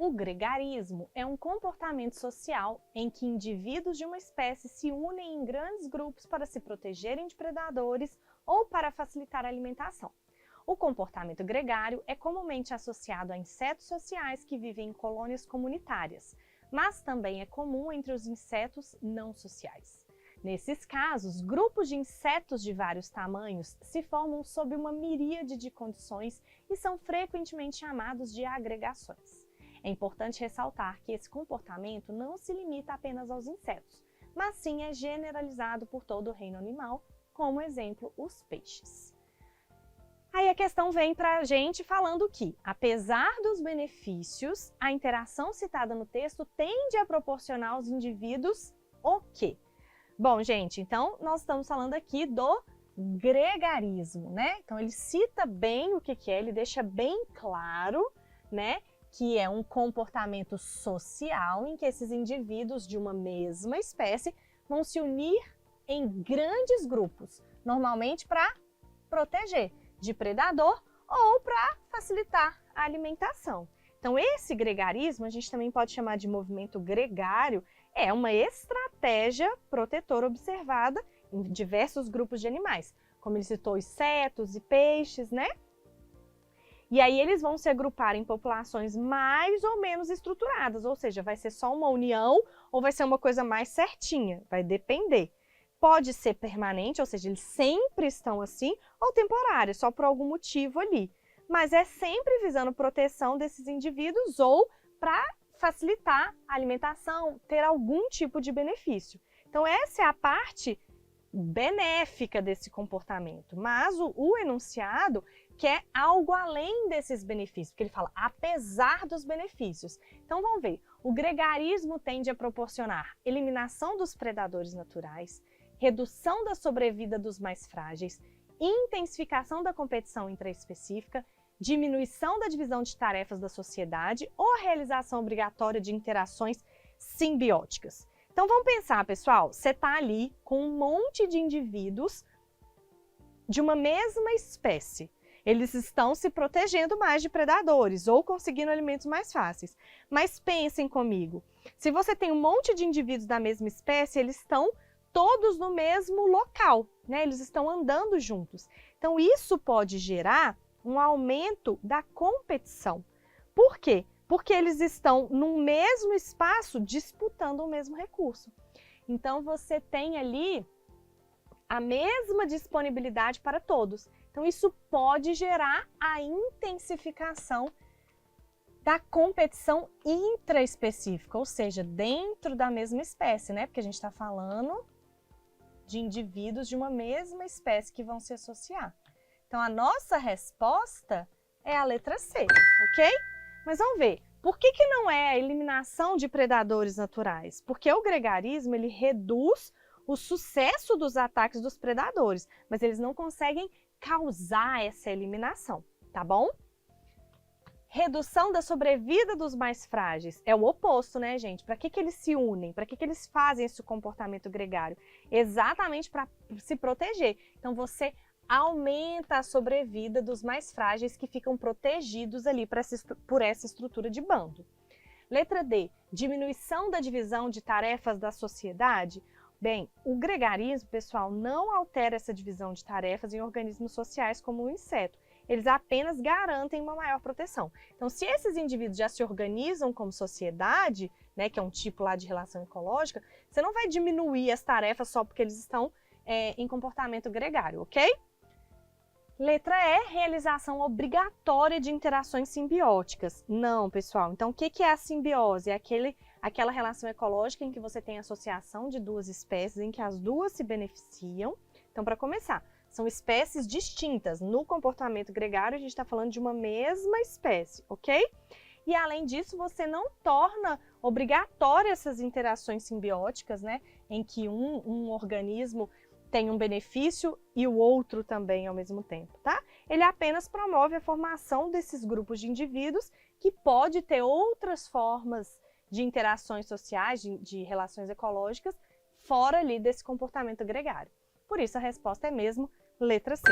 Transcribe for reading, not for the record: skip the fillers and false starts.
O gregarismo é um comportamento social em que indivíduos de uma espécie se unem em grandes grupos para se protegerem de predadores ou para facilitar a alimentação. O comportamento gregário é comumente associado a insetos sociais que vivem em colônias comunitárias, mas também é comum entre os insetos não sociais. Nesses casos, grupos de insetos de vários tamanhos se formam sob uma miríade de condições e são frequentemente chamados de agregações. É importante ressaltar que esse comportamento não se limita apenas aos insetos, mas sim é generalizado por todo o reino animal, como exemplo, os peixes. Aí a questão vem para a gente falando que, apesar dos benefícios, a interação citada no texto tende a proporcionar aos indivíduos o quê? Bom, gente, então nós estamos falando aqui do gregarismo, né? Então ele cita bem o que é, ele deixa bem claro, né, que é um comportamento social em que esses indivíduos de uma mesma espécie vão se unir em grandes grupos, normalmente para proteger de predador ou para facilitar a alimentação. Então esse gregarismo a gente também pode chamar de movimento gregário, é uma estratégia protetora observada em diversos grupos de animais, como ele citou, insetos e peixes, né? E aí eles vão se agrupar em populações mais ou menos estruturadas, ou seja, vai ser só uma união ou vai ser uma coisa mais certinha, vai depender. Pode ser permanente, ou seja, eles sempre estão assim, ou temporário, só por algum motivo ali. Mas é sempre visando proteção desses indivíduos ou para facilitar a alimentação, ter algum tipo de benefício. Então essa é a parte benéfica desse comportamento, mas o enunciado quer algo além desses benefícios, porque ele fala apesar dos benefícios. Então vamos ver, o gregarismo tende a proporcionar eliminação dos predadores naturais, redução da sobrevida dos mais frágeis, intensificação da competição intraespecífica, diminuição da divisão de tarefas da sociedade ou a realização obrigatória de interações simbióticas. Então vamos pensar, pessoal, você está ali com um monte de indivíduos de uma mesma espécie. Eles estão se protegendo mais de predadores ou conseguindo alimentos mais fáceis. Mas pensem comigo, se você tem um monte de indivíduos da mesma espécie, eles estão todos no mesmo local, né? Eles estão andando juntos. Então isso pode gerar um aumento da competição. Por quê? Porque eles estão no mesmo espaço disputando o mesmo recurso. Então você tem ali a mesma disponibilidade para todos. Então isso pode gerar a intensificação da competição intraespecífica, ou seja, dentro da mesma espécie, né? Porque a gente está falando de indivíduos de uma mesma espécie que vão se associar. Então a nossa resposta é a letra C, ok? Mas vamos ver, por que não é a eliminação de predadores naturais? Porque o gregarismo ele reduz o sucesso dos ataques dos predadores, mas eles não conseguem causar essa eliminação, tá bom? Redução da sobrevida dos mais frágeis é o oposto, né, gente? Para que eles se unem? Para que eles fazem esse comportamento gregário? Exatamente para se proteger. Então você aumenta a sobrevida dos mais frágeis que ficam protegidos ali por essa estrutura de bando. Letra D, diminuição da divisão de tarefas da sociedade. Bem, o gregarismo, pessoal, não altera essa divisão de tarefas em organismos sociais como o inseto. Eles apenas garantem uma maior proteção. Então, se esses indivíduos já se organizam como sociedade, né, que é um tipo lá de relação ecológica, você não vai diminuir as tarefas só porque eles estão em comportamento gregário, ok? Letra E, realização obrigatória de interações simbióticas. Não, pessoal. Então, o que é a simbiose? É aquela relação ecológica em que você tem associação de duas espécies, em que as duas se beneficiam. Então, para começar, são espécies distintas. No comportamento gregário, a gente está falando de uma mesma espécie, ok? E, além disso, você não torna obrigatória essas interações simbióticas, né? Em que um organismo tem um benefício e o outro também ao mesmo tempo, tá? Ele apenas promove a formação desses grupos de indivíduos que pode ter outras formas de interações sociais, de relações ecológicas, fora ali desse comportamento gregário. Por isso a resposta é mesmo letra C.